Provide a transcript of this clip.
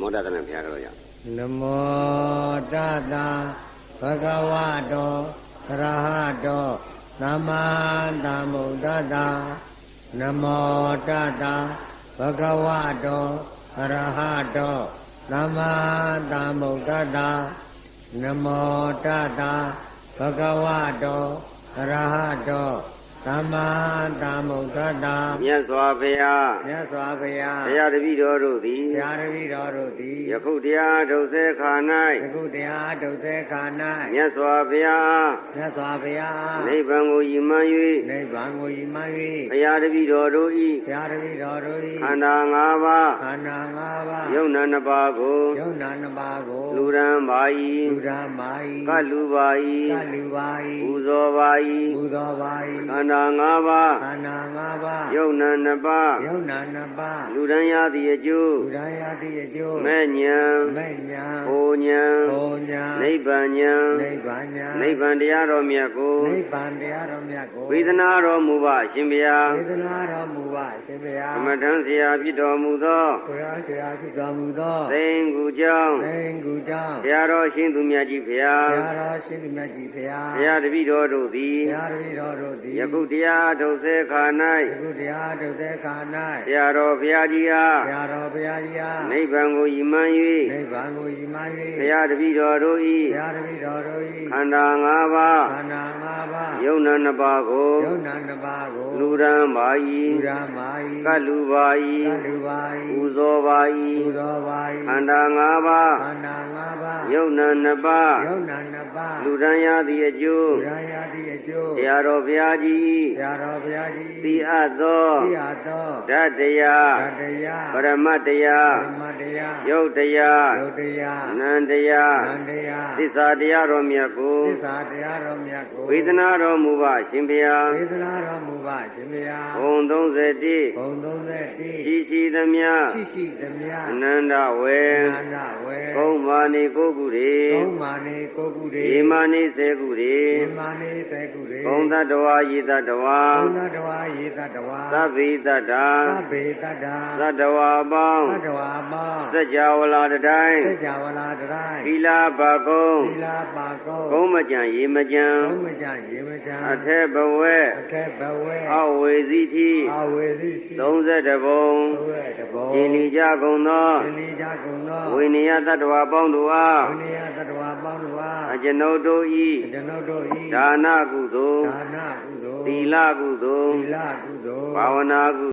မောတတနာဘုရားတော်ကြောင့်နမောတတဘဂဝတောအရဟတောသမ္မာသမ္ဗုဒ္ဓတ္တနမောတတဘဂဝတောအရဟတောသမ္မာသမ္ဗုဒ္ဓတ္တနမောတတဘဂဝတောအရဟတောသမ္မာသမ္ဗုဒ္ဓတ္တမြတ်စွာဘုရားမြတ်စွာဘုရားဘုရားတပည့်တော်တို့သည်ဘုရားတပည့်တော်တို့သည်ယခုတရားထုတ်စေခါ၌ယခုတရားထုတ်စေခါ၌မြတ်စွာဘုရားမြတ်စွာဘုရားနိဗ္ဗာန်ကိုရည်မှန်း၍နိဗ္ဗာန်ကိုရည်မှန်း၍ဘုရားတပည့်တော်တို့၏ဘုရားတပည့်တော်တို့၏ခန္ဓာ၅ပါးခန္ဓာ၅ပါးယုံနာ၂ပါးကိုယုံနာ၂ပါးကိုလူရန်ပါ၏လူရန်ပါ၏ကလူပါ၏ကလူပါ၏ပူဇော်ပါ၏ပူဇော်ပါ၏ခန္ဓာ၅ပါးခန္ဓာ၅ပါးယုံနာ၂ပါးယုံနာ၂ပါးလူရန်ရသည်အကျိုးလူရန်ရသည်အကျိုးမဲ့ညာမဲ့ညာဟိုညာဟိုညာနိဗ္ဗာန်ညာနိဗ္ဗာန်ညာနိဗ္ဗာန်တရားတော်မြတ်ကိုနိဗ္ဗာန်တရားတော်မြတ်ကိုဝေဒနာတော်မူပါရှင်ဗျာဝေဒနာတော်မူပါရှင်ဗျာအမတန်ဆရာဖြစ်တော်မူသောဘုရားဆရာဖြစ်တော်မူသောသင်္ကူကြောင့်သင်္ကူကြောင့်ဆရာတော်ရှင်သူမြတ်ကြီးဘုရားဆရာတော်ရှင်သူမြတ်ကြီးဘုရားဘုရားတပည့်တော်တို့သည်ဘုရားတပည့်တော်တို့သည်ယခုတရားထုတ်စေခါ၌ယခုတရားထုတ်စေခါ၌ဆရာတော်ဘုရားကြီးအားဆရာတော်ဘုရားကြီးအားနိဗ္ဗာန်ကိုရည်မှန်း၍နိဗ္ဗာန်ကိုရည်မှန်း၍ဘုရားတပည့်တော်တို့၏ဘုရားတပည့်တော်တို့၏ခန္ဓာ၅ပါးခန္ဓာ၅ပါးယုံနာ၂ပါးကိုယုံနာ၂ပါးကိုလူရန်ပါ၏လူရန်ပါ၏ကလူပါ၏ကလူပါ၏ပူဇော်ပါ၏ပူဇော်ပါ၏ခန္ဓာ၅ပါးခန္ဓာ၅ပါးယုံနာ၂ပါးယုံနာ၂ပါးလူရန်ရသည်အကျိုးလူရန်ရသည်အကျိုးဆရာတော်ဘုရားကြီးဆရာတော်ဘုရားကြီးသိအပ်သောသိအပ်သောဓာတ်တရားဓာတ်တရားပရမတ်တရားပရမတ်တရားယုတ်တရားယုတ်တရားနန္တရားနန္တရားသစ္စာတရားတော်မြတ်ကိုသစ္စာတရားတော်မြတ်ကိုဝေဒနာတော်မူပါရှင်ဘုရားဝေဒနာတော်မူပါရှင်ဘုရားဘုံ31ဘုံ31ရှိသမျှရှိသမျှအနန္တဝေအနန္တဝေကုံမာနေကိုကုရေကုံမာနေကိုကုရေယေမာနေစေကုရေယေမာနေစေကုရေကုံတတဝါယေတတဝါကုံတတဝါယေတတဝါသဗ္ဗေတ္တာသဗ္ဗေတ္တာသတ္တဝါပေါင်းသတ္တဝါပေါင်းစัจ java လာတိုင်းစัจ java လာတိုင်းသီလပါကုံသီလပါကုံကုံမကြံရေမကြံကုံမကြံရေမကြံအထက်ဘဝအထက်ဘဝအဝေစီတိအဝေစီတိ32ဘုံ32ဘုံရှင်လီကြကုန်သောရှင်လီကြကုန်သောဝိနည်းတတ္တဝါပေါင်းတို့အားဝိနည်းတတ္တဝါပေါင်းတို့အားအကျွန်ုပ်တို့ဤဒါနကုသိုလ်ဒါနကုသိုလ်သီလကုသိုလ်သီလကုသိုလ်ဘာဝနာကု